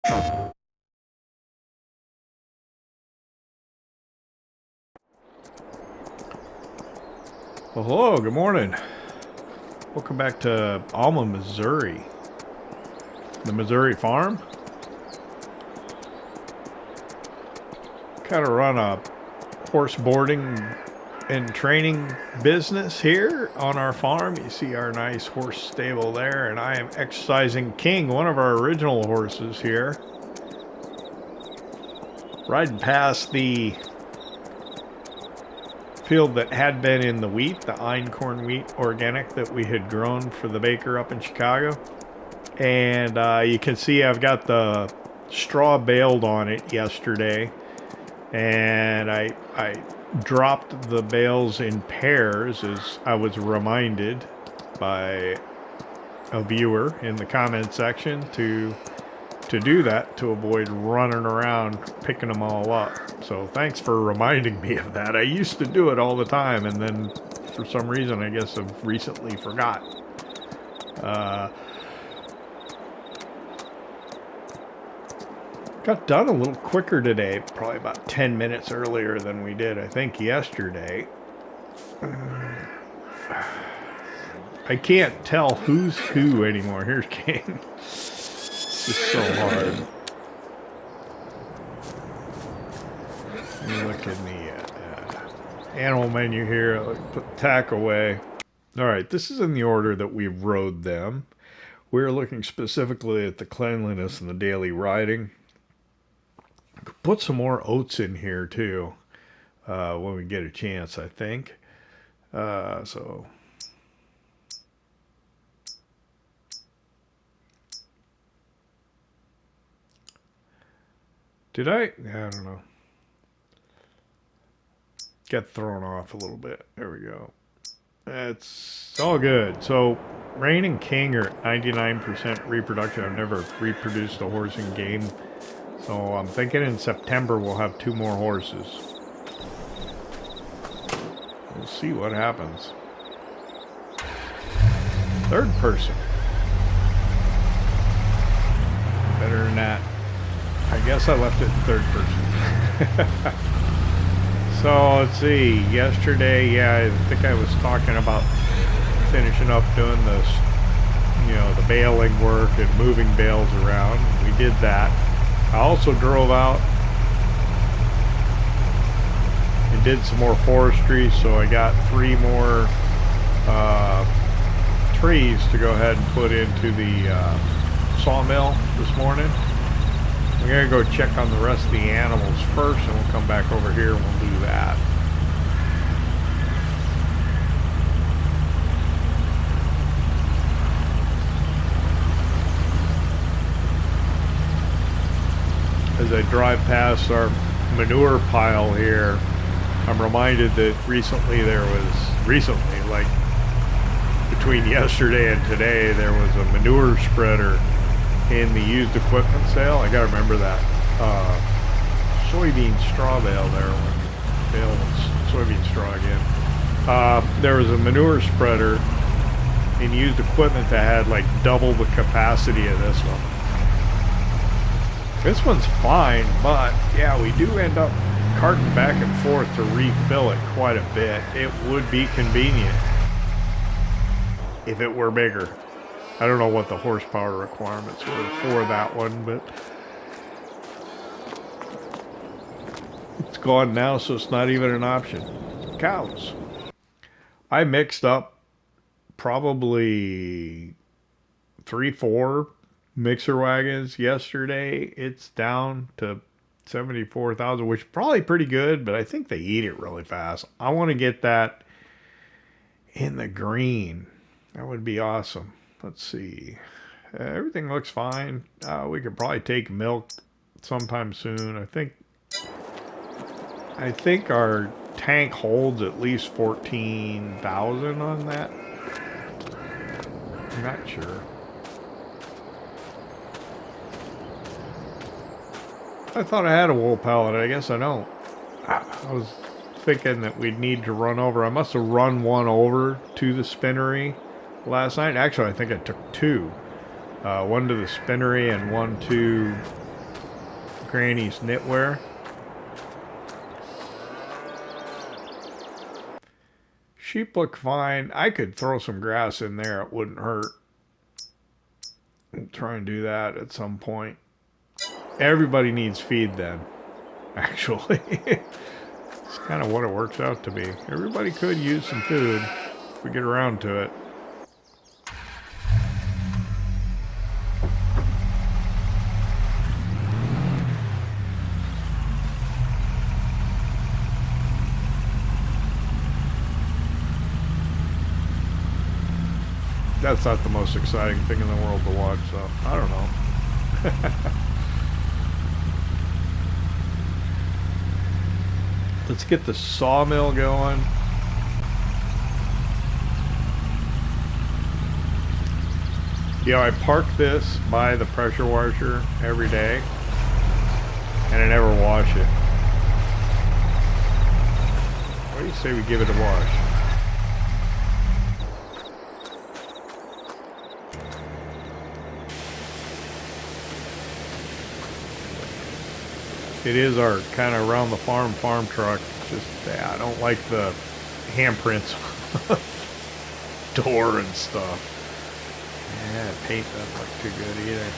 Well, hello, good morning. Welcome back to Alma, Missouri. The Missouri farm. Kind of run a horse boarding and training business here on our farm. You see our nice horse stable there, and I am exercising King, one of our original horses here. Riding past the field that had been in the wheat, the einkorn wheat organic that we had grown for the baker up in Chicago. And you can see I've got the straw baled on it yesterday. And I dropped the bales in pairs, as I was reminded by a viewer in the comment section to do that, to avoid running around picking them all up. So thanks for reminding me of that. I used to do it all the time, and then for some reason I guess I've recently forgot. Got done a little quicker today, probably about 10 minutes earlier than we did, I think, yesterday. I can't tell who's who anymore. Here's King. It's just so hard. Let me look in the animal menu here. Put the tack away. Alright, this is in the order that we rode them. We're looking specifically at the cleanliness and the daily riding. Put some more oats in here too when we get a chance, I think. So did I don't know. Got thrown off a little bit. There we go. It's all good. So Rain and King are 99% reproduction. I've never reproduced a horse in game. So I'm thinking in September we'll have 2 more horses. We'll see what happens. Third person. Better than that. I guess I left it in third person. So let's see. Yesterday, yeah, I think I was talking about finishing up doing this, the baling work and moving bales around. We did that. I also drove out and did some more forestry, so I got 3 more trees to go ahead and put into the sawmill this morning. We're going to go check on the rest of the animals first, and we'll come back over here and we'll do that. As I drive past our manure pile here, I'm reminded that recently, like between yesterday and today, there was a manure spreader in the used equipment sale. I gotta remember that. Soybean straw bale there, when bale was soybean straw again. There was a manure spreader in used equipment that had like double the capacity of this one. This one's fine, but yeah, we do end up carting back and forth to refill it quite a bit. It would be convenient if it were bigger. I don't know what the horsepower requirements were for that one, but it's gone now, so it's not even an option. Cows. I mixed up probably 3-4 mixer wagons yesterday. It's down to 74,000, which is probably pretty good, but I think they eat it really fast. I want to get that in the green. That would be awesome. Let's see. Everything looks fine. We could probably take milk sometime soon. I think our tank holds at least 14,000 on that. I'm not sure. I thought I had a wool pallet. I guess I don't. I was thinking that we'd need to run over. I must have run one over to the spinnery last night. Actually, I think I took 2. One to the spinnery and one to Granny's knitwear. Sheep look fine. I could throw some grass in there. It wouldn't hurt. I'll try and do that at some point. Everybody needs feed then, actually. It's kind of what it works out to be. Everybody could use some food if we get around to it. That's not the most exciting thing in the world to watch, so I don't know. Let's get the sawmill going. You know, I park this by the pressure washer every day, and I never wash it. What do you say we give it a wash? It is our kind of around the farm truck. Just, yeah, I don't like the handprints door and stuff. Yeah, paint doesn't look too good either.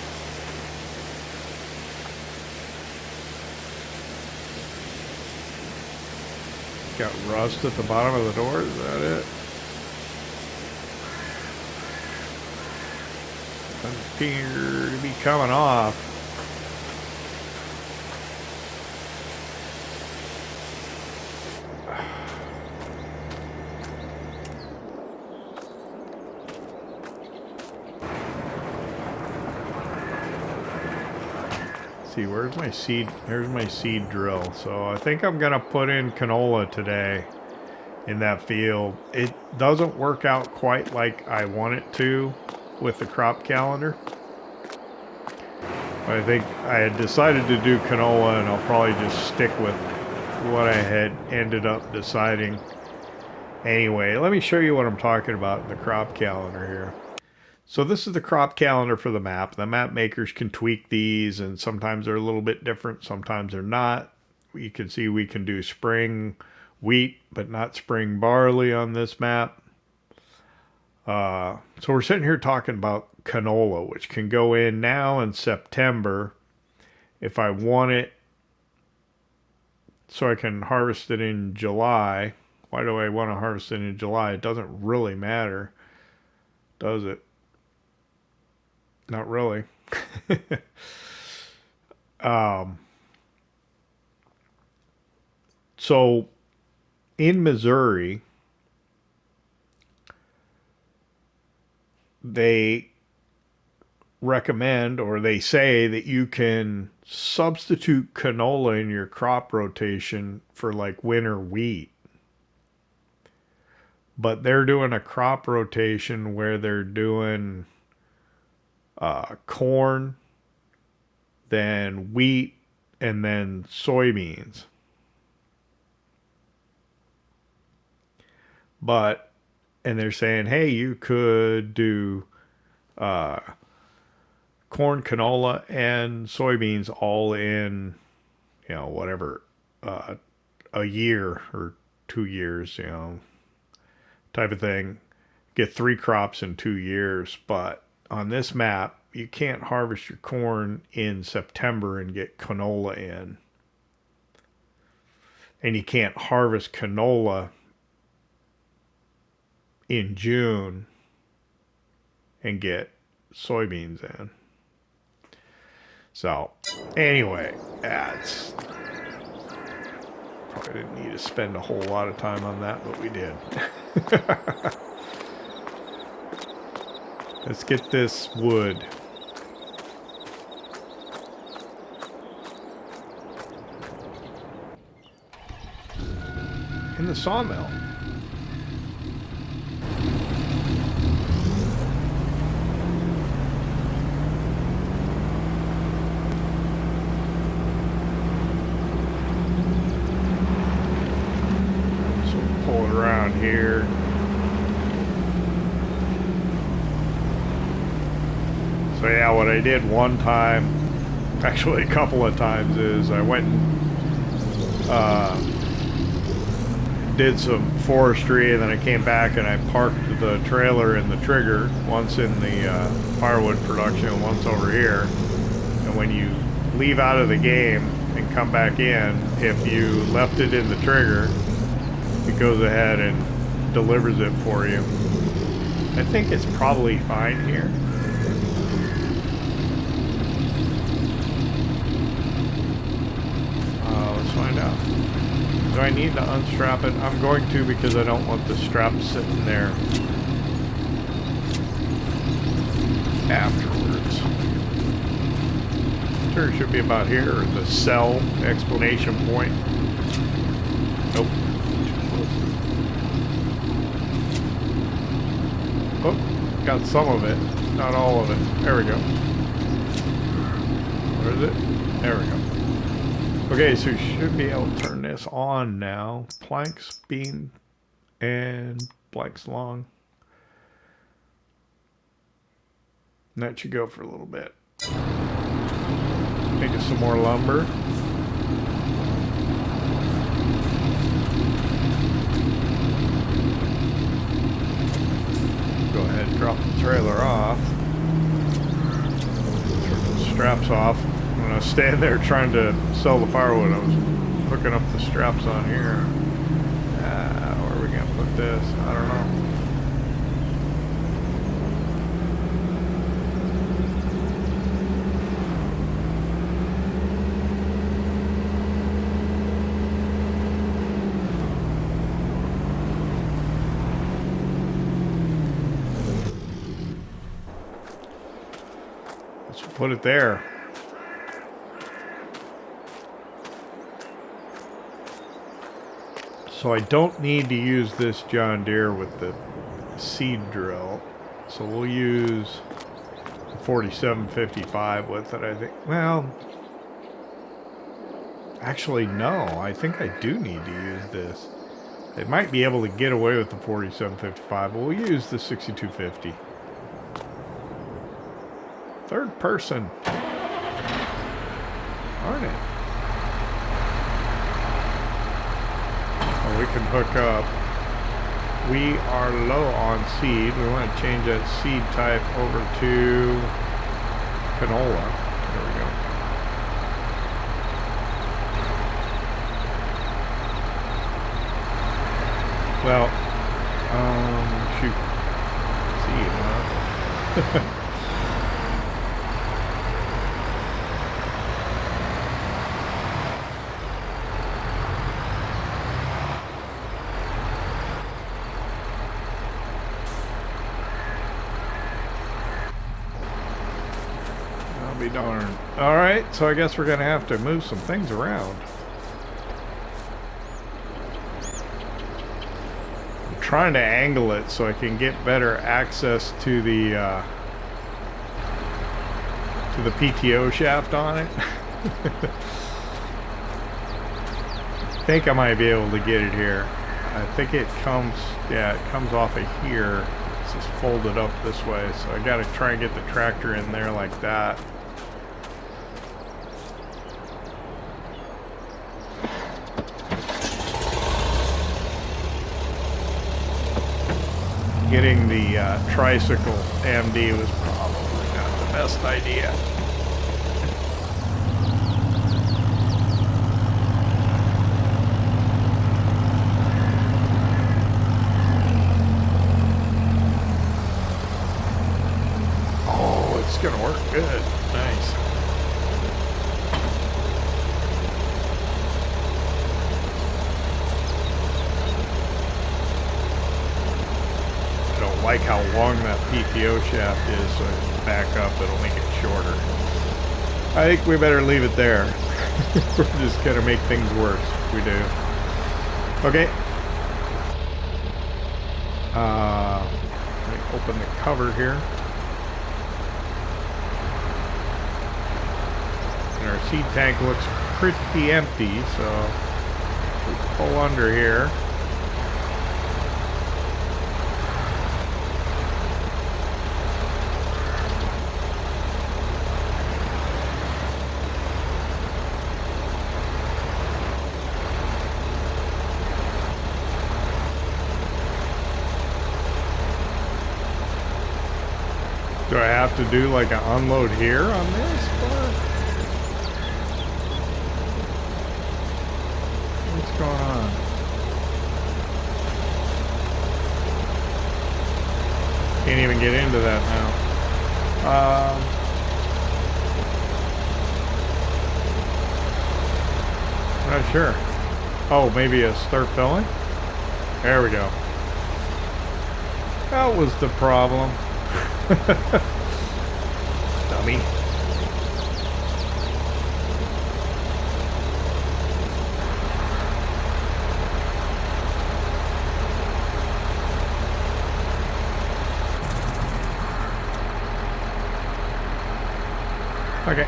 Got rust at the bottom of the door, is that it? Doesn't appear to be coming off. See, where's my seed? There's my seed drill. So I think I'm gonna put in canola today in that field. It doesn't work out quite like I want it to with the crop calendar. But I think I had decided to do canola, and I'll probably just stick with what I had ended up deciding. Anyway, let me show you what I'm talking about in the crop calendar here. So this is the crop calendar for the map. The map makers can tweak these, and sometimes they're a little bit different, sometimes they're not. You can see we can do spring wheat, but not spring barley on this map. So we're sitting here talking about canola, which can go in now in September if I want it, so I can harvest it in July. Why do I want to harvest it in July? It doesn't really matter, does it? Not really. So in Missouri, they recommend, or they say, that you can substitute canola in your crop rotation for like winter wheat. But they're doing a crop rotation where they're doing corn, then wheat, and then soybeans. And they're saying, hey, you could do corn, canola, and soybeans all in, you know, whatever, a year or 2 years, you know, type of thing. Get 3 crops in 2 years, but on this map, you can't harvest your corn in September and get canola in. And you can't harvest canola in June and get soybeans in. So, anyway, that's... Probably didn't need to spend a whole lot of time on that, but we did. Let's get this wood. In the sawmill. So pull it around here. So yeah, what I did one time actually a couple of times, is I went and did some forestry, and then I came back and I parked the trailer in the trigger, once in the firewood production and once over here. And when you leave out of the game and come back in, if you left it in the trigger, it goes ahead and delivers it for you. I think it's probably fine here. Let's find out. Do I need to unstrap it? I'm going to, because I don't want the strap sitting there afterwards. Sure, it should be about here, or the cell explanation point. Nope. Oh, got some of it, not all of it. There we go. Where is it? There we go. Okay, so you should be able to turn this on now. Planks, beam, and blanks long. And that should go for a little bit. Make it some more lumber. Go ahead and drop the trailer off. Turn the straps off. When I was standing there trying to sell the firewood, I was hooking up the straps on here. Where are we going to put this? I don't know. Let's put it there. So I don't need to use this John Deere with the seed drill. So we'll use 4755 with it, I think. Well, actually, no. I think I do need to use this. They might be able to get away with the 4755, but we'll use the 6250. Third person. Darn it. Oh, we can hook up. We are low on seed. We want to change that seed type over to canola. There we go. Well, shoot. Seed, huh? Be darned. Alright, so I guess we're going to have to move some things around. I'm trying to angle it so I can get better access to the PTO shaft on it. I think I might be able to get it here. I think it comes, yeah, it comes off of here. It's just folded up this way, so I got to try and get the tractor in there like that. Getting the tricycle MD was probably not the best idea. Oh, it's gonna work good. Nice. Like how long that PTO shaft is, so I can back up, it'll make it shorter. I think we better leave it there. We're just gonna make things worse if we do. Okay. Let me open the cover here. And our seed tank looks pretty empty, so we pull under here. Do I have to do like an unload here on this? What's going on? Can't even get into that now. I'm not sure. Oh, maybe a start filling? There we go. That was the problem. Dummy. Okay.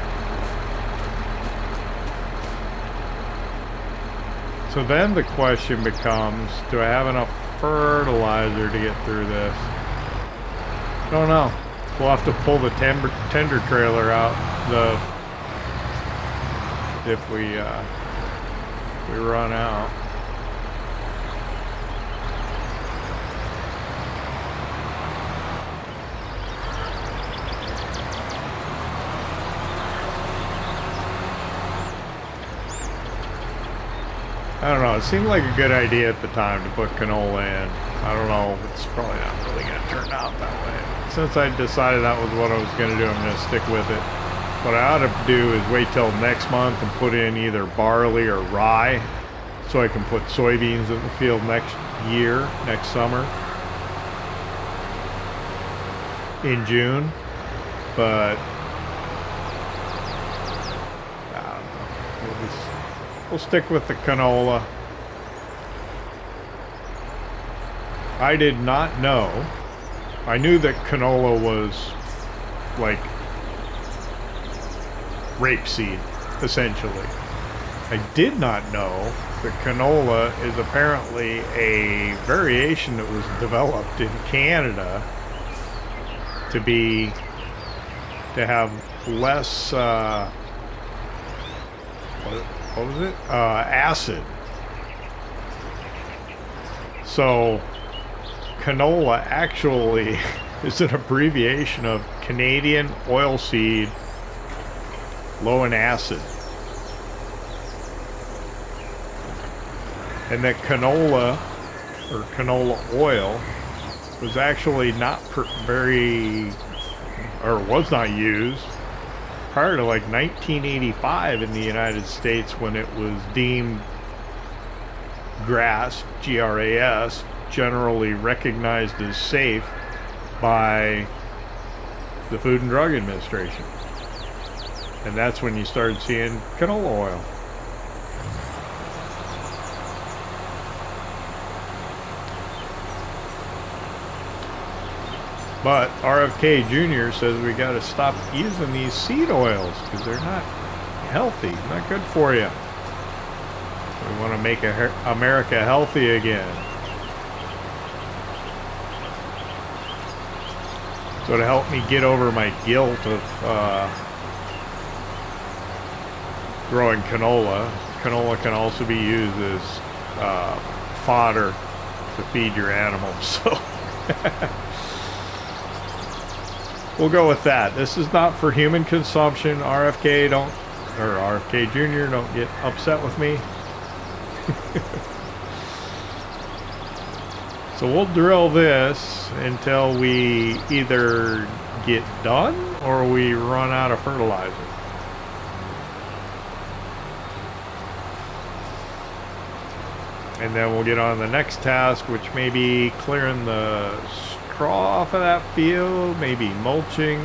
So then the question becomes, do I have enough fertilizer to get through this? Don't know. We'll have to pull the tender trailer out if we run out. I don't know, it seemed like a good idea at the time to put canola in. I don't know, it's probably not really going to turn out that way. Since I decided that was what I was going to do, I'm going to stick with it. What I ought to do is wait till next month and put in either barley or rye, so I can put soybeans in the field next year, next summer, in June. But I don't know. We'll stick with the canola. I did not know. I knew that canola was like rapeseed, essentially. I did not know that canola is apparently a variation that was developed in Canada to have less what was it? Acid. So canola actually is an abbreviation of Canadian oilseed low in acid. And that canola, or canola oil, was actually not was not used prior to like 1985 in the United States, when it was deemed GRAS, G-R-A-S, generally recognized as safe by the Food and Drug Administration. And that's when you started seeing canola oil. But RFK Jr. says we got to stop using these seed oils because they're not healthy, not good for you. We want to make America healthy again. So to help me get over my guilt of growing canola can also be used as fodder to feed your animals. So we'll go with that. This is not for human consumption. RFK Jr. don't get upset with me. So we'll drill this until we either get done or we run out of fertilizer. And then we'll get on the next task, which may be clearing the straw off of that field, maybe mulching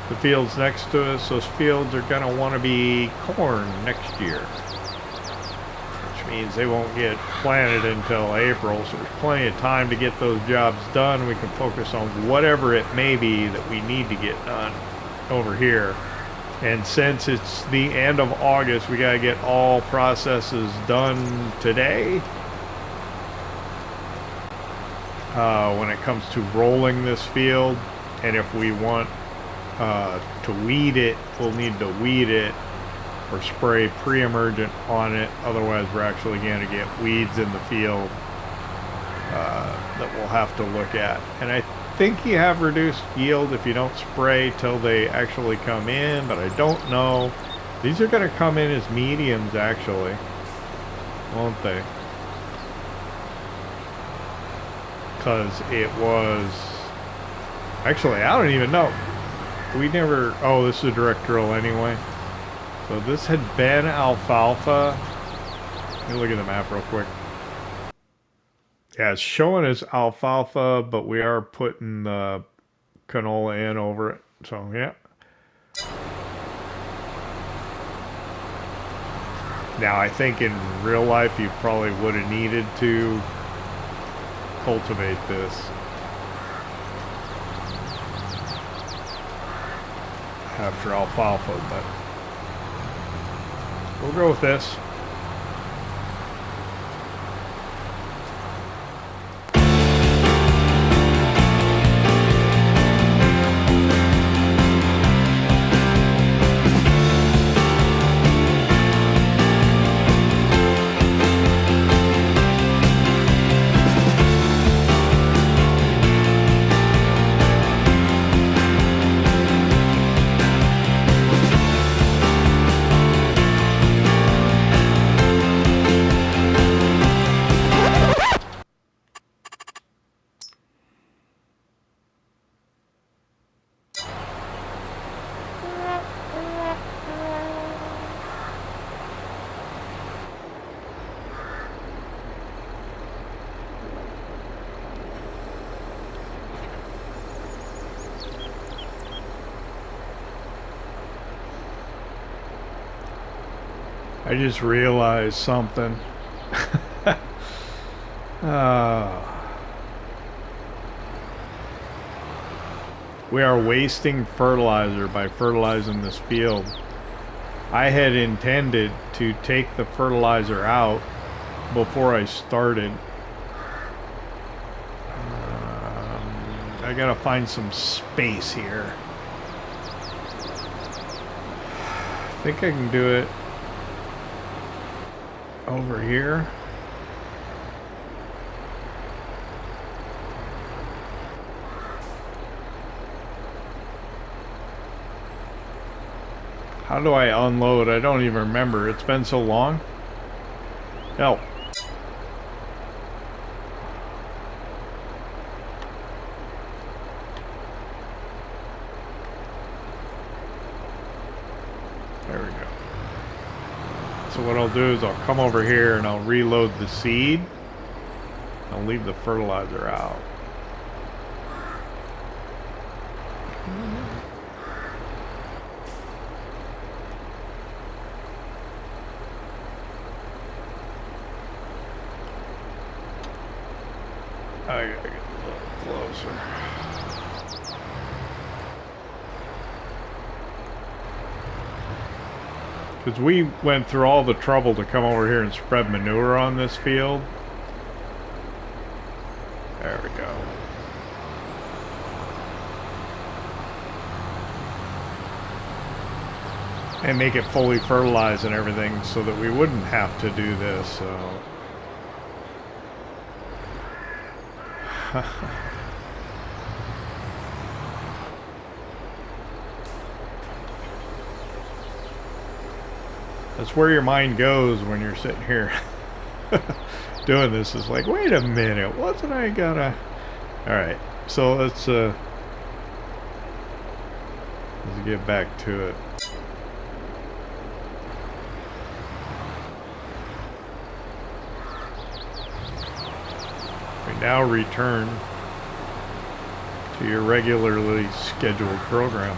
the fields next to us. Those fields are going to want to be corn next year, which means they won't get planted until April. So there's plenty of time to get those jobs done. We can focus on whatever it may be that we need to get done over here. And since it's the end of August, we got to get all processes done today. When it comes to rolling this field, and if we want to weed it, we'll need to weed it or spray pre-emergent on it. Otherwise, we're actually going to get weeds in the field that we'll have to look at. And I think you have reduced yield if you don't spray till they actually come in, but I don't know. These are going to come in as mediums, actually, won't they? Because it was... Actually, I don't even know. We never... Oh, this is a direct drill anyway. So this had been alfalfa. Let me look at the map real quick. Yeah, it's showing as alfalfa, but we are putting the canola in over it. So, yeah. Now, I think in real life, you probably would have needed to cultivate this. After alfalfa, but we'll go with this. I just realized something. We are wasting fertilizer by fertilizing this field. I had intended to take the fertilizer out before I started. I gotta find some space here. I think I can do it over here. How do I unload? I don't even remember. It's been so long. No. There we go. So what I'll do is I'll come over here and I'll reload the seed. I'll leave the fertilizer out. I gotta get a little closer. Because we went through all the trouble to come over here and spread manure on this field. There we go. And make it fully fertilized and everything so that we wouldn't have to do this, so... That's where your mind goes when you're sitting here doing this. It's like, wait a minute, wasn't I gonna... Alright, so let's get back to it. We now return to your regularly scheduled program.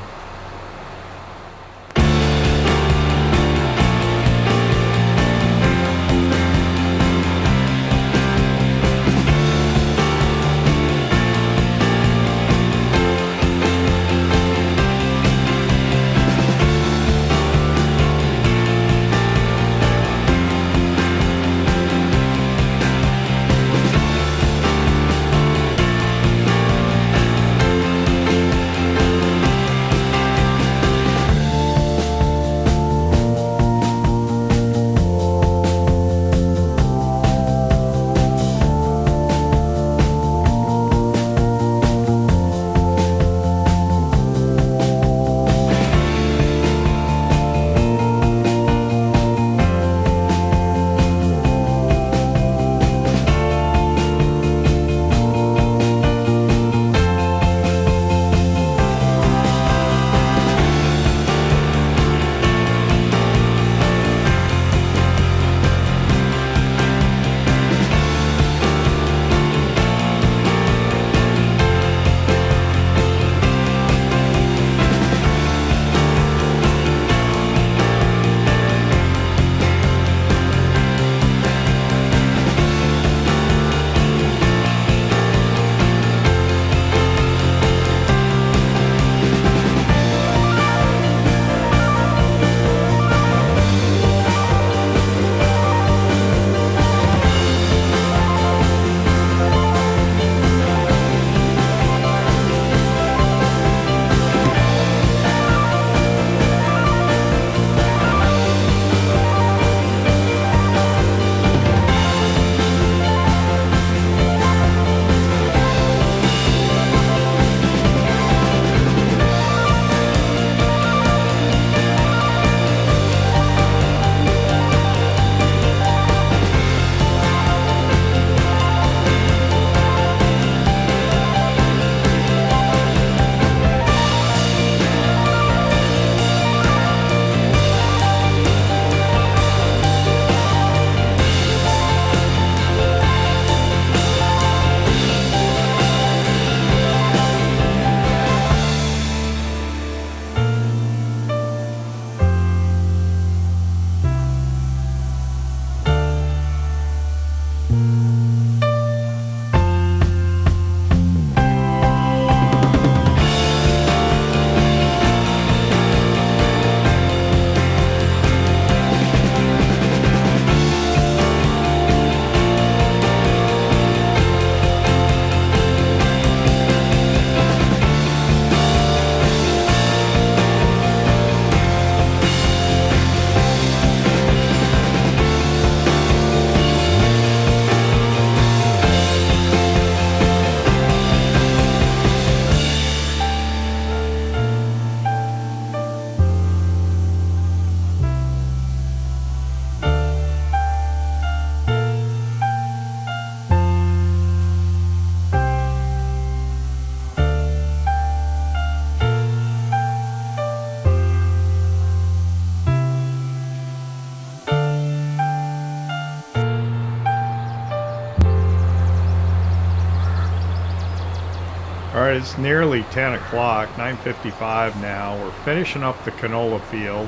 Alright, it's nearly 10 o'clock, 9:55 now. We're finishing up the canola field.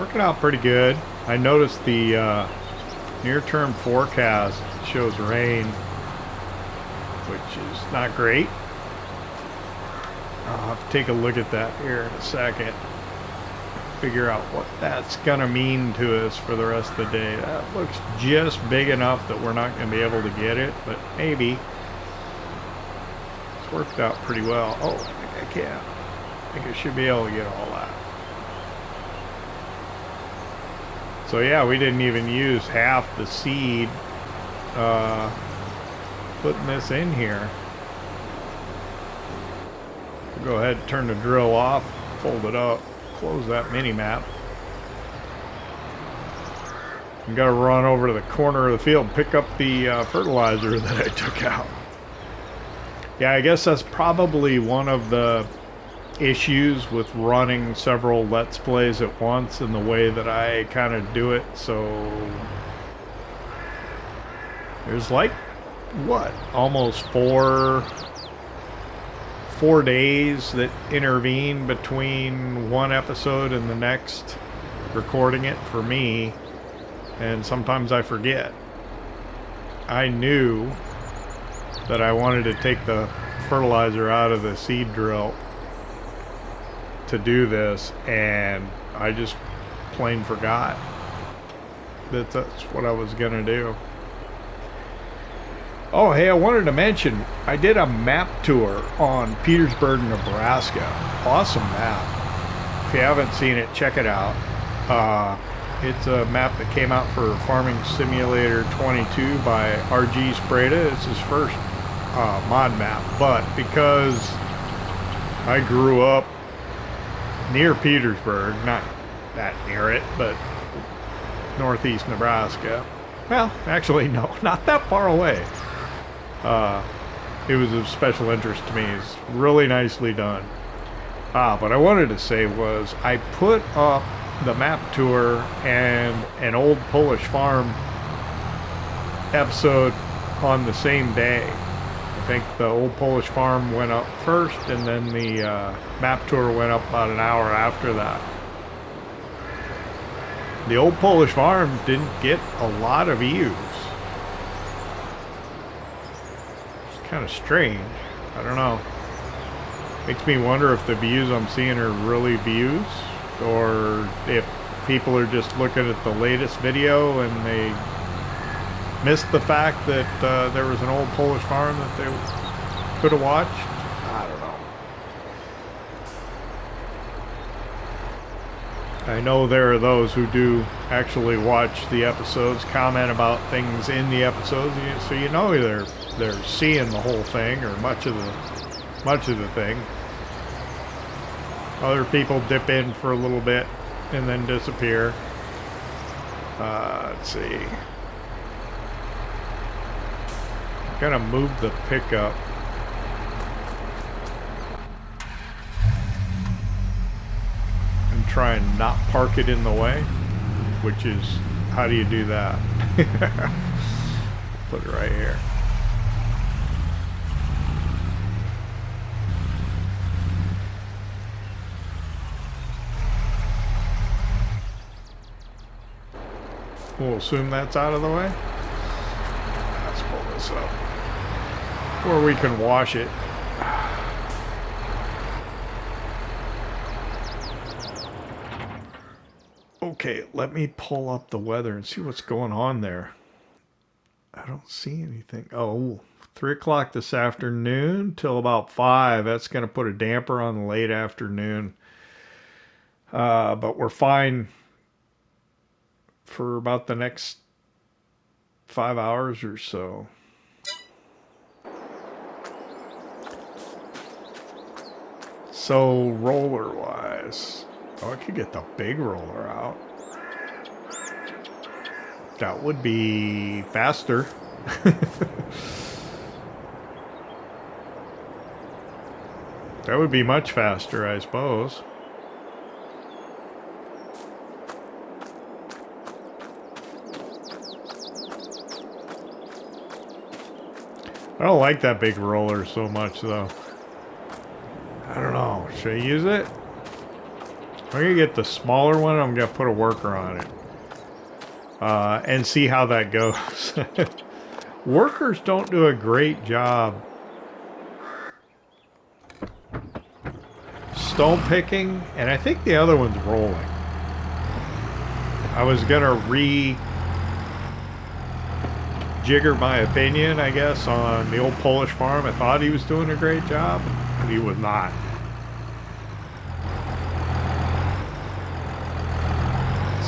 Working out pretty good. I noticed the near-term forecast shows rain, which is not great. I'll have to take a look at that here in a second. Figure out what that's going to mean to us for the rest of the day. That looks just big enough that we're not going to be able to get it, but maybe. It's worked out pretty well. Oh, I think I can. I think I should be able to get all that. So yeah, we didn't even use half the seed putting this in here. We'll go ahead and turn the drill off, fold it up, close that mini map. I'm gonna run over to the corner of the field and pick up the fertilizer that I took out. Yeah, I guess that's probably one of the issues with running several Let's Plays at once in the way that I kind of do it. So there's like, what, almost four days that intervene between one episode and the next, recording it for me, and sometimes I forget. I knew that I wanted to take the fertilizer out of the seed drill to do this, and I just plain forgot that that's what I was gonna do. Oh, hey, I wanted to mention, I did a map tour on Petersburg, Nebraska. Awesome map. If you haven't seen it, check it out. It's a map that came out for Farming Simulator 22 by RG Spreda. It's his first mod map, but because I grew up near Petersburg, not that near it, but northeast Nebraska. Well, actually, no, not that far away. It was of special interest to me. It's really nicely done. What I wanted to say was I put up the map tour and an old Polish farm episode on the same day. I think the old Polish farm went up first, and then the map tour went up about an hour after that. The old Polish farm didn't get a lot of views. It's kind of strange. I don't know. Makes me wonder if the views I'm seeing are really views, or if people are just looking at the latest video and they missed the fact that there was an old Polish farm that they could have watched. I don't know. I know there are those who do actually watch the episodes, comment about things in the episodes, so you know they're seeing the whole thing or much of the thing. Other people dip in for a little bit and then disappear. Let's see. I'm gonna move the pickup. And try and not park it in the way, which is, how do you do that? Put it right here. We'll assume that's out of the way. Let's pull this up. Or we can wash it. Okay, let me pull up the weather and see what's going on there. I don't see anything. Oh, 3 o'clock this afternoon till about 5. That's going to put a damper on the late afternoon. But we're fine for about the next 5 hours or so. So roller wise, oh, I could get the big roller out. That would be faster. That would be much faster, I suppose. I don't like that big roller so much, though. I don't know. Should I use it? I'm going to get the smaller one. I'm going to put a worker on it. And see how that goes. Workers don't do a great job stone picking, and I think the other one's rolling. I was going to jigger my opinion, I guess, on the old Polish farm. I thought he was doing a great job, but he was not.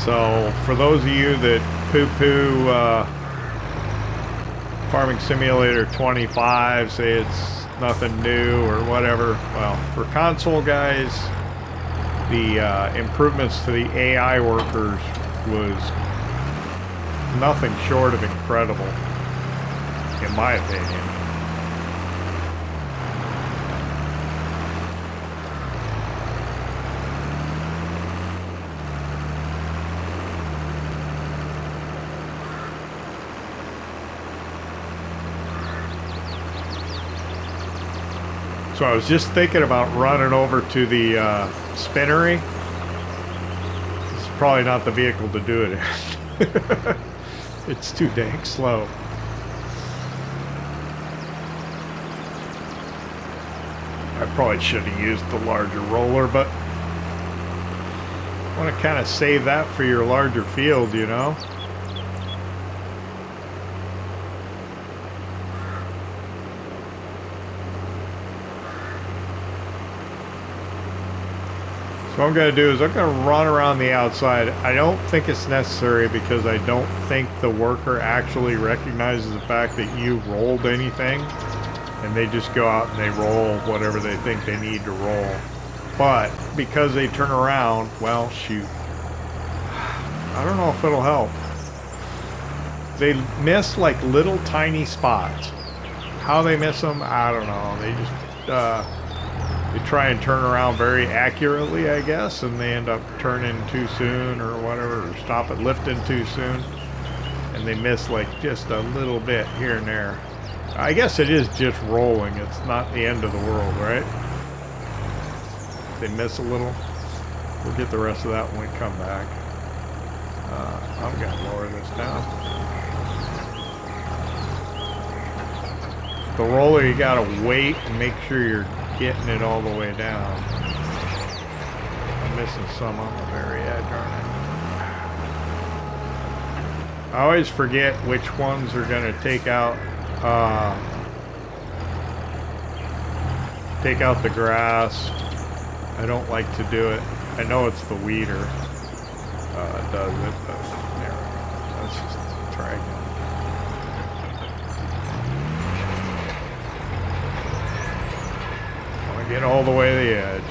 So, for those of you that poo-poo Farming Simulator 25, say it's nothing new or whatever, well, for console guys, the improvements to the AI workers was nothing short of incredible, in my opinion. So I was just thinking about running over to the spinnery. It's probably not the vehicle to do it in. It's too dang slow. I probably should have used the larger roller, but I want to kind of save that for your larger field, you know? So what I'm going to do is I'm going to run around the outside. I don't think it's necessary because I don't think the worker actually recognizes the fact that you rolled anything. And they just go out and they roll whatever they think they need to roll. But because they turn around, well, shoot. I don't know if it'll help. They miss like little tiny spots. How they miss them, I don't know. They just... they try and turn around very accurately, I guess, and they end up turning too soon or whatever, or stop it lifting too soon, and they miss like just a little bit here and there. I guess it is just rolling. It's not the end of the world, right? They miss a little. We'll get the rest of that when we come back. I'm going to lower this down. The roller, you got to wait and make sure you're getting it all the way down. I'm missing some on the very edge, aren't I? I always forget which ones are going to take out the grass. I don't like to do it. I know it's the weeder does it, but there we go. Let's just try again. Get all the way to the edge,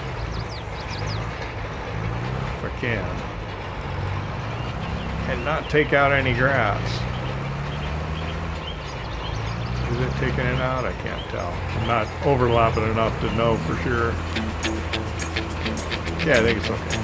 if I can, and not take out any grass. Is it taking it out? I can't tell. I'm not overlapping enough to know for sure. Yeah, I think it's okay.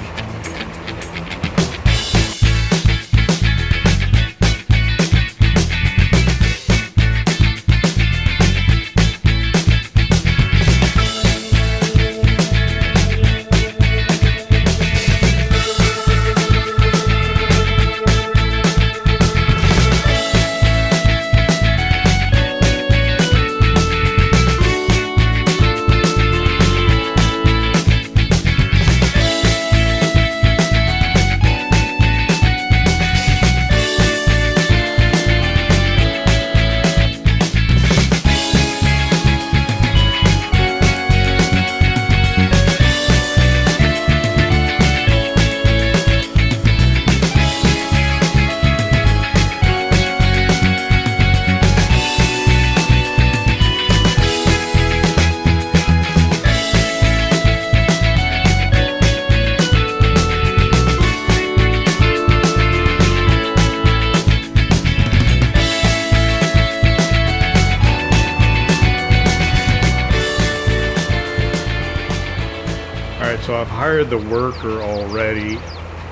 So I've hired the worker already,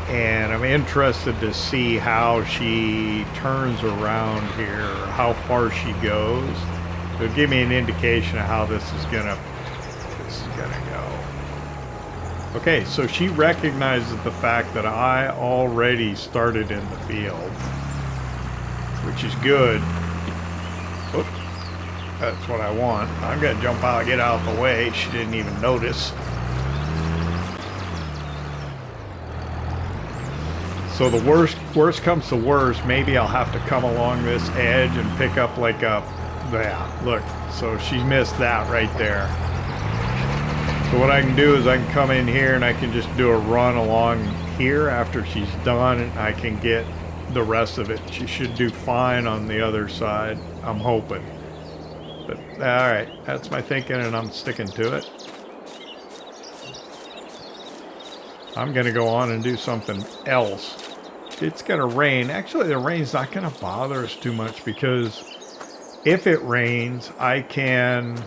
and I'm interested to see how she turns around here, how far she goes. It'll give me an indication of how this is gonna go. Okay, so she recognizes the fact that I already started in the field, which is good. Oop, that's what I want. I'm gonna jump out, get out of the way. She didn't even notice. So the worst comes to worst, maybe I'll have to come along this edge and pick up like a, yeah, look. So she missed that right there. So what I can do is I can come in here and I can just do a run along here after she's done, and I can get the rest of it. She should do fine on the other side, I'm hoping. But all right, that's my thinking, and I'm sticking to it. I'm gonna go on and do something else. It's gonna rain. Actually, the rain's not gonna bother us too much, because if it rains, I can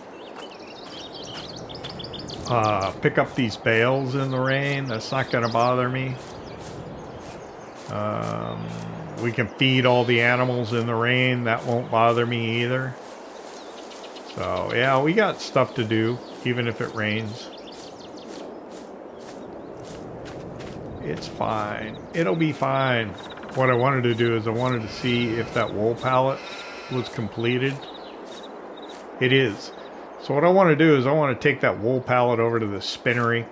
pick up these bales in the rain. That's not gonna bother me. We can feed all the animals in the rain. That won't bother me either. So yeah, we got stuff to do, even if it rains. It's fine. It'll be fine. What I wanted to do is I wanted to see if that wool pallet was completed. It is. So what I want to do is I want to take that wool pallet over to the spinnery.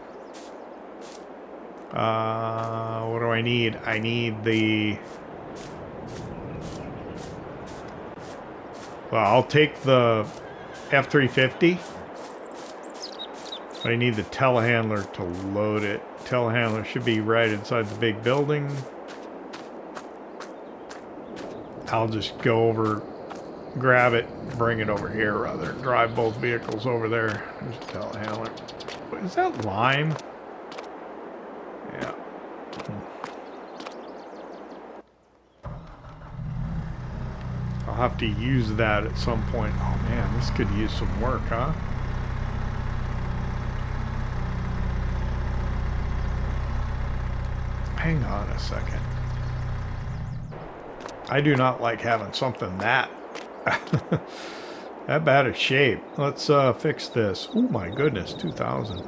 What do I need? I need the... Well, I'll take the F350. But I need the telehandler to load it. Telehandler should be right inside the big building. I'll just go over, grab it, bring it over here rather than drive both vehicles over there. There's a telehandler. What, is that lime? Yeah. I'll have to use that at some point. Oh man, this could use some work, huh? Hang on a second. I do not like having something that bad of shape. Let's fix this. Oh my goodness, 2,000.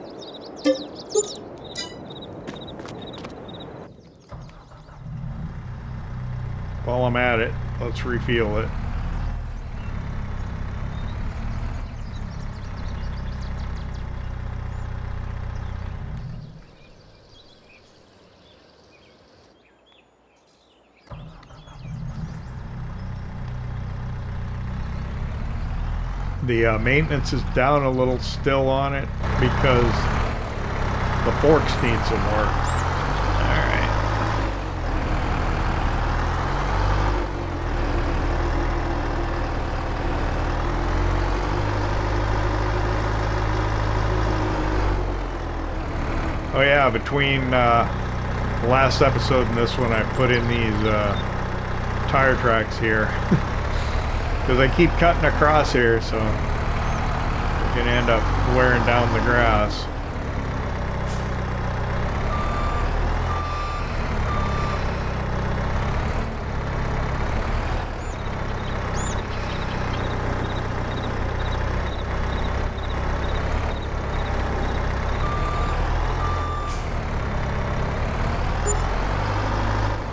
While I'm at it, let's refuel it. The maintenance is down a little still on it because the forks need some work. Alright. Oh yeah, between the last episode and this one I put in these tire tracks here. Because I keep cutting across here, so I'm going to end up wearing down the grass.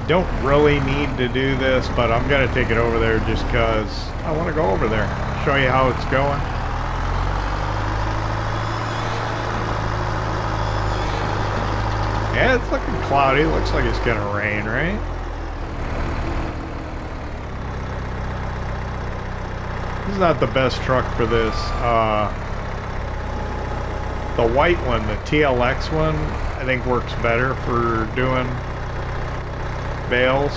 Don't really need to do this, but I'm going to take it over there just because I want to go over there, show you how it's going. Yeah, it's looking cloudy. Looks like it's going to rain, right? This is not the best truck for this. The white one, the TLX one, I think works better for doing bales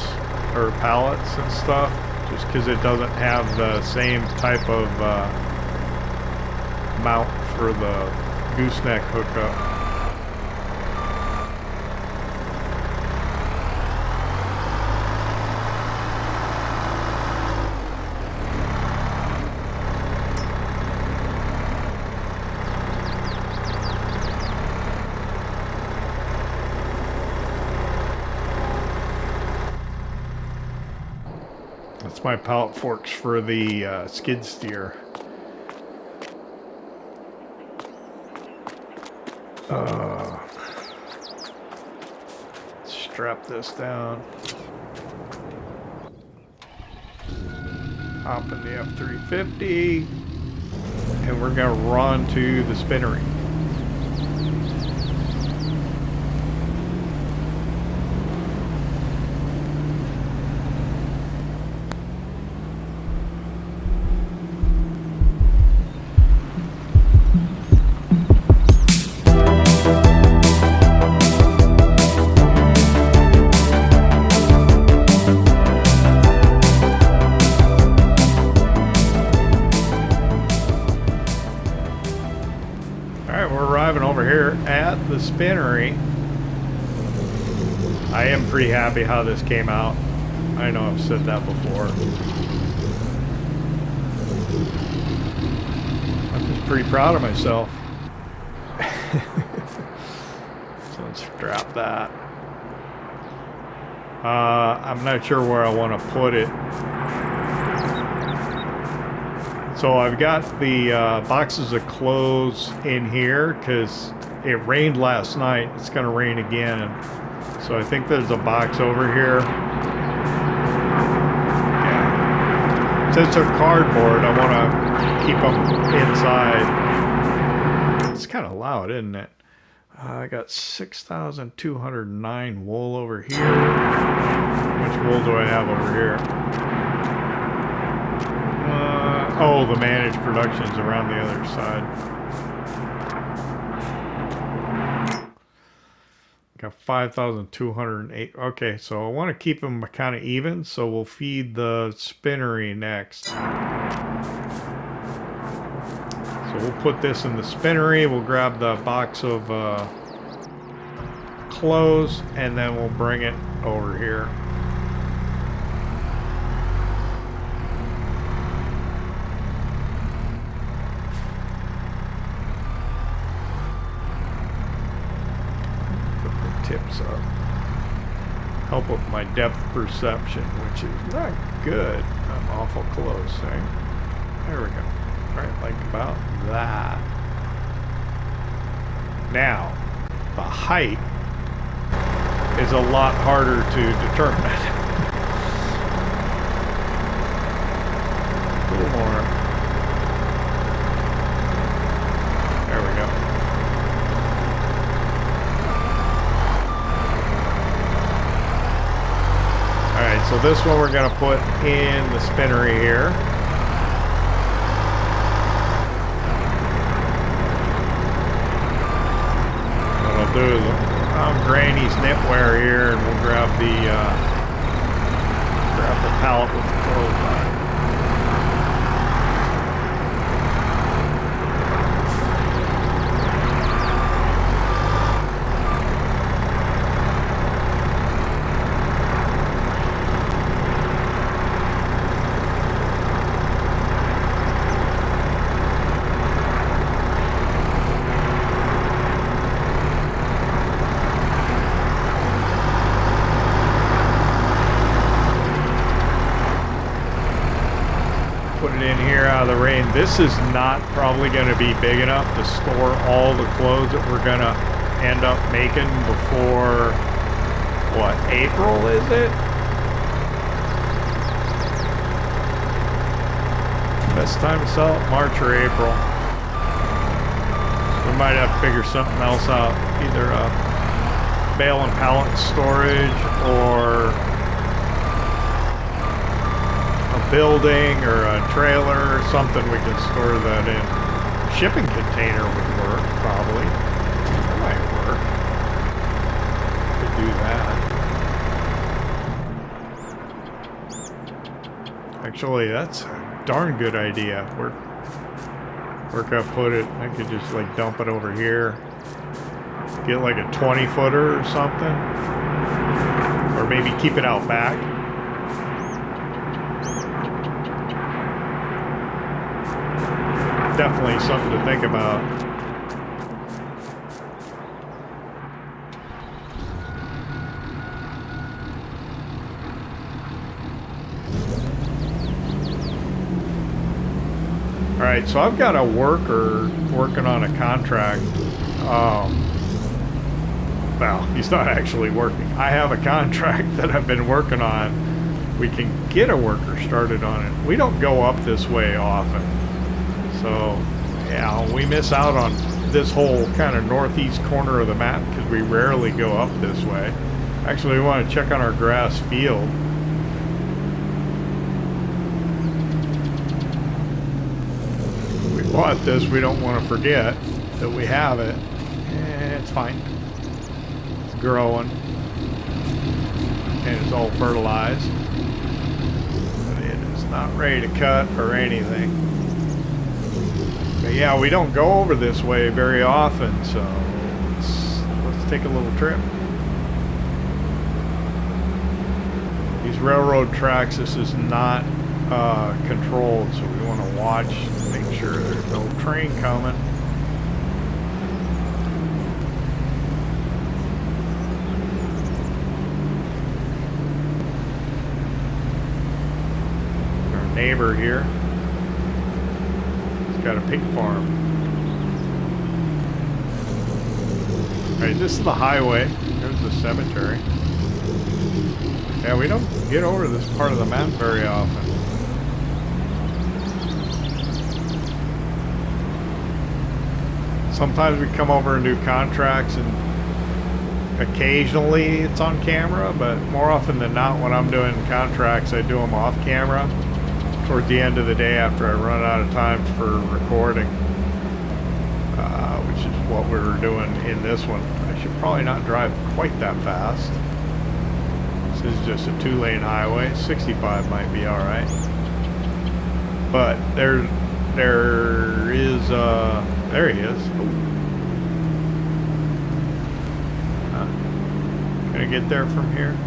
or pallets and stuff, just because it doesn't have the same type of mount for the gooseneck hookup. My pallet forks for the skid steer. Strap this down. Hop in the F350. And we're going to run to the spinnery. The spinnery. I am pretty happy how this came out. I know I've said that before. I'm just pretty proud of myself. So let's strap that. I'm not sure where I want to put it. So I've got the boxes of clothes in here because it rained last night. It's going to rain again. So I think there's a box over here. Yeah. Since they're cardboard, I want to keep them inside. It's kind of loud, isn't it? I got 6,209 wool over here. How much wool do I have over here? Oh, the managed production's around the other side. Got 5,208. Okay, so I want to keep them kind of even, so we'll feed the spinnery next. So we'll put this in the spinnery. We'll grab the box of clothes, and then we'll bring it over here. Tips up. Help with my depth perception, which is not good. I'm awful close, right? There we go. Right, like about that. Now, the height is a lot harder to determine. A little more. There we go. So this one we're going to put in the spinnery here. What I'll do is Granny's knitwear here, and we'll grab the pallet with the clothes on it. This is not probably going to be big enough to store all the clothes that we're going to end up making before, what, April is it? Best time to sell it, March or April. So we might have to figure something else out, either a bale and pallet storage or building or a trailer or something we can store that in. Shipping container would work, probably. That might work. Could do that. Actually, that's a darn good idea. Where can I put it? I could just like dump it over here. Get like a 20-footer or something. Or maybe keep it out back. Definitely something to think about. All right, so I've got a worker working on a contract. Well, he's not actually working. I have a contract that I've been working on. We can get a worker started on it. We don't go up this way often. So, yeah, we miss out on this whole kind of northeast corner of the map because we rarely go up this way. Actually, we want to check on our grass field. We bought this. We don't want to forget that we have it. It's fine. It's growing. And it's all fertilized. But it is not ready to cut or anything. But yeah, we don't go over this way very often, so let's take a little trip. These railroad tracks, this is not controlled, so we want to watch and make sure there's no train coming. Our neighbor here, he's got a pig farm. Alright, this is the highway. There's the cemetery. Yeah, we don't get over this part of the map very often. Sometimes we come over and do contracts, and occasionally it's on camera, but more often than not when I'm doing contracts, I do them off camera toward the end of the day after I run out of time for recording, which is what we were doing in this one. I should probably not drive quite that fast. This is just a 2-lane highway. 65 might be all right. But there is, there he is. Can I get there from here?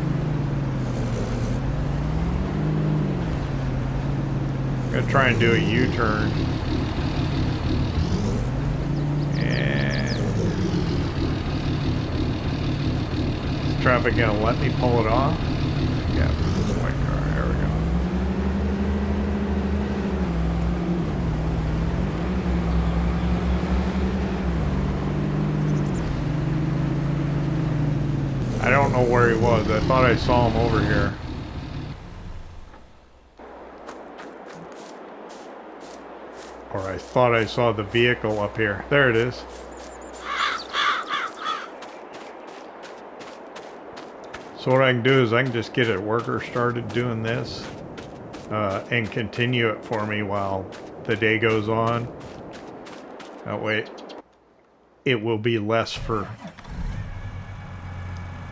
I'm gonna try and do a U-turn. Traffic gonna let me pull it off? Yeah, this is a white car. There we go. I don't know where he was. I thought I saw him over here. Or I thought I saw the vehicle up here. There it is. So what I can do is I can just get a worker started doing this and continue it for me while the day goes on. That way it will be less for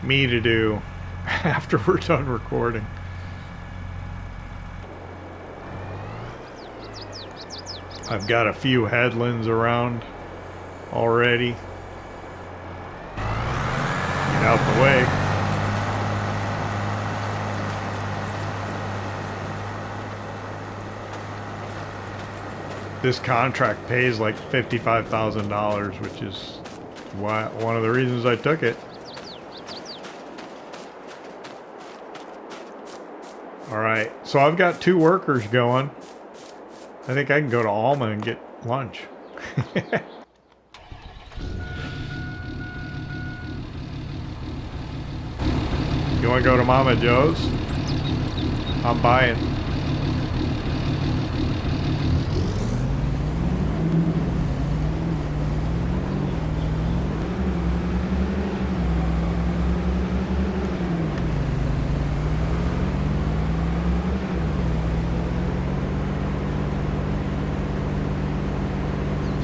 me to do after we're done recording. I've got a few headlands around already. Get out the way. This contract pays like $55,000, which is why one of the reasons I took it. All right, so I've got 2 workers going. I think I can go to Alma and get lunch. You want to go to Mama Joe's? I'm buying.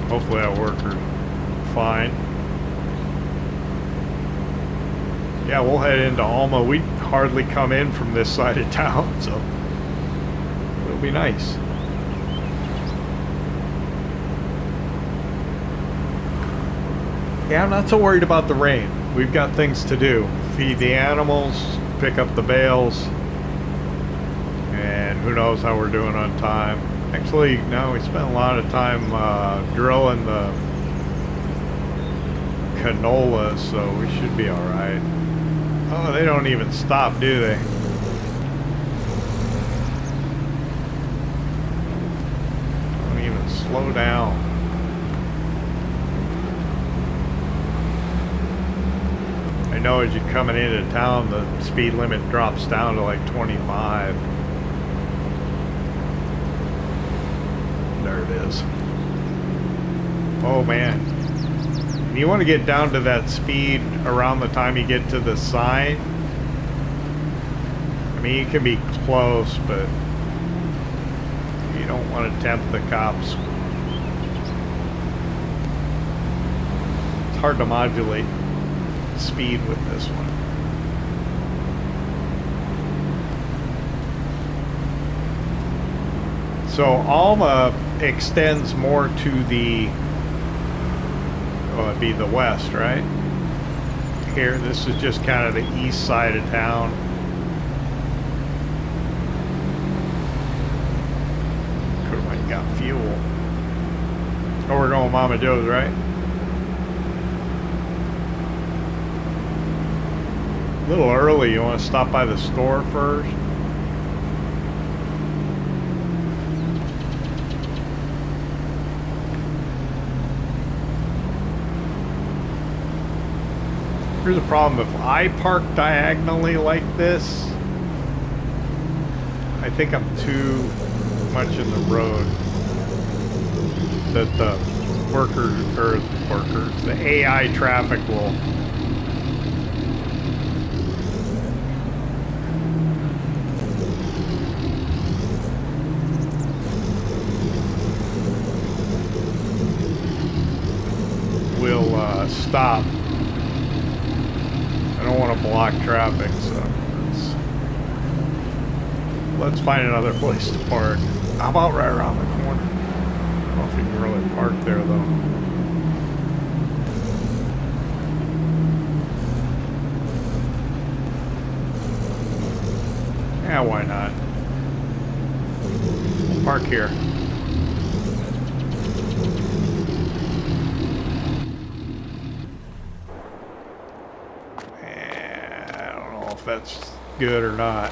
Hopefully that worker's fine. Yeah, we'll head into Alma. We hardly come in from this side of town, so it'll be nice. Yeah, I'm not so worried about the rain. We've got things to do. Feed the animals, pick up the bales, and who knows how we're doing on time. Actually, no, we spent a lot of time grilling the canola, so we should be alright. Oh, they don't even stop, do they? Don't even slow down. know as you're coming into town, the speed limit drops down to like 25. There it is. Oh man. You want to get down to that speed around the time you get to the sign. I mean, you can be close, but you don't want to tempt the cops. It's hard to modulate speed with this one. So Alma extends more to the, well, it'd be the west, right? Here, this is just kind of the east side of town. Could have went and got fuel. Oh, we're going Mama Joe's, right? A little early. You want to stop by the store first? Here's the problem. If I park diagonally like this, I think I'm too much in the road that the the AI traffic will stop. I don't want to block traffic, so let's find another place to park. How about right around the corner? I don't know if you can really park there though. Yeah, why not? We'll park here. That's good or not.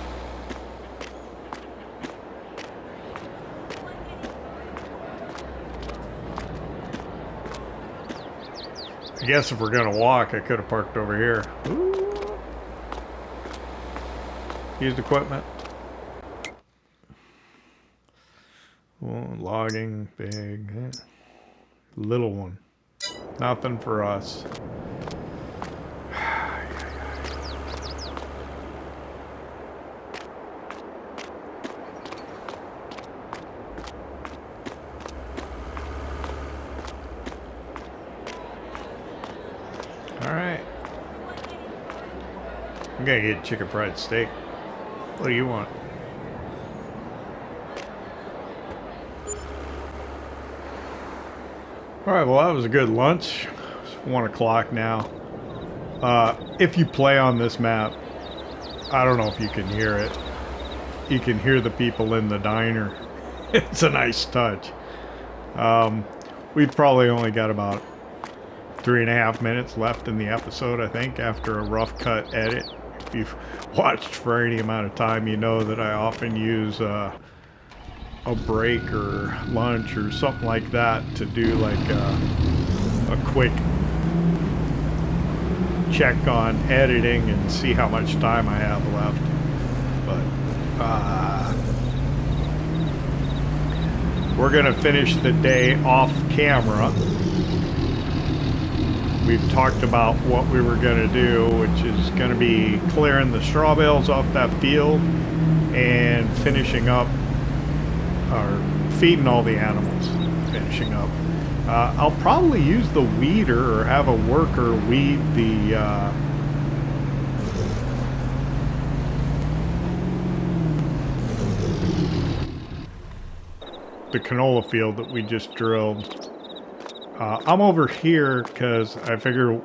I guess if we're gonna walk, I could have parked over here. Ooh. Used equipment. Oh, logging, big, little one. Nothing for us. Alright. I'm gonna get chicken fried steak. What do you want? Alright, well that was a good lunch. It's 1 o'clock now. If you play on this map, I don't know if you can hear it. You can hear the people in the diner. It's a nice touch. We've probably only got about 3.5 minutes left in the episode, I think, after a rough cut edit. If you've watched for any amount of time, you know that I often use a break or lunch or something like that to do like a quick check on editing and see how much time I have left. But we're gonna finish the day off camera. We've talked about what we were going to do, which is going to be clearing the straw bales off that field and finishing up, or feeding all the animals, finishing up. I'll probably use the weeder or have a worker weed the canola field that we just drilled. I'm over here because I figure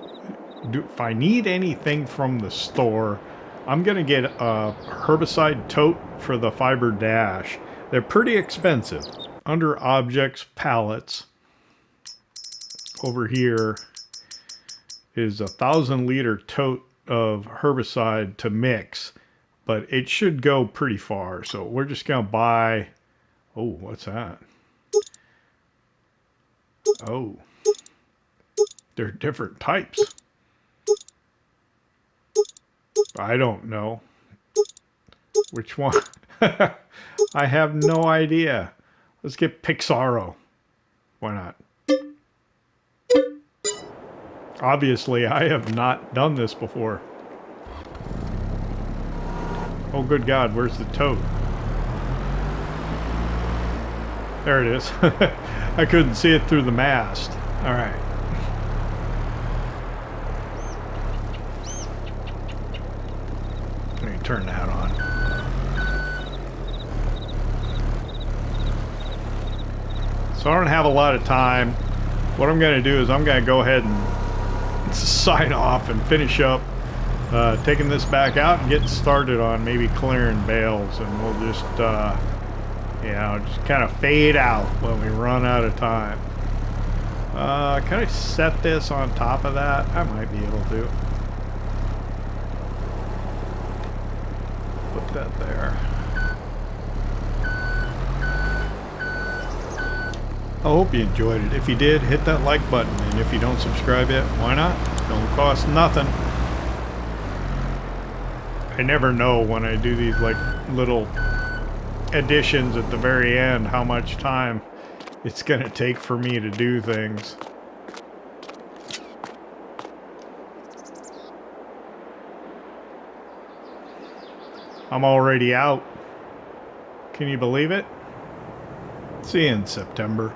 if I need anything from the store, I'm going to get a herbicide tote for the FhiBer DASH. They're pretty expensive. Under objects, pallets. Over here is a 1,000-liter tote of herbicide to mix, but it should go pretty far. So we're just going to buy... Oh, what's that? Oh, they're different types. I don't know. Which one? I have no idea. Let's get Pixaro. Why not? Obviously, I have not done this before. Oh, good God, where's the tote? There it is. I couldn't see it through the mast. All right. Let me turn that on. So I don't have a lot of time. What I'm going to do is I'm going to go ahead and sign off and finish up taking this back out and getting started on maybe clearing bales, and we'll just you know, just kind of fade out when we run out of time. Can I set this on top of that? I might be able to. Put that there. I hope you enjoyed it. If you did, hit that like button, and if you don't subscribe yet, why not? Don't cost nothing. I never know when I do these like little additions at the very end how much time it's gonna take for me to do things. I'm already out. Can you believe it? See you in September.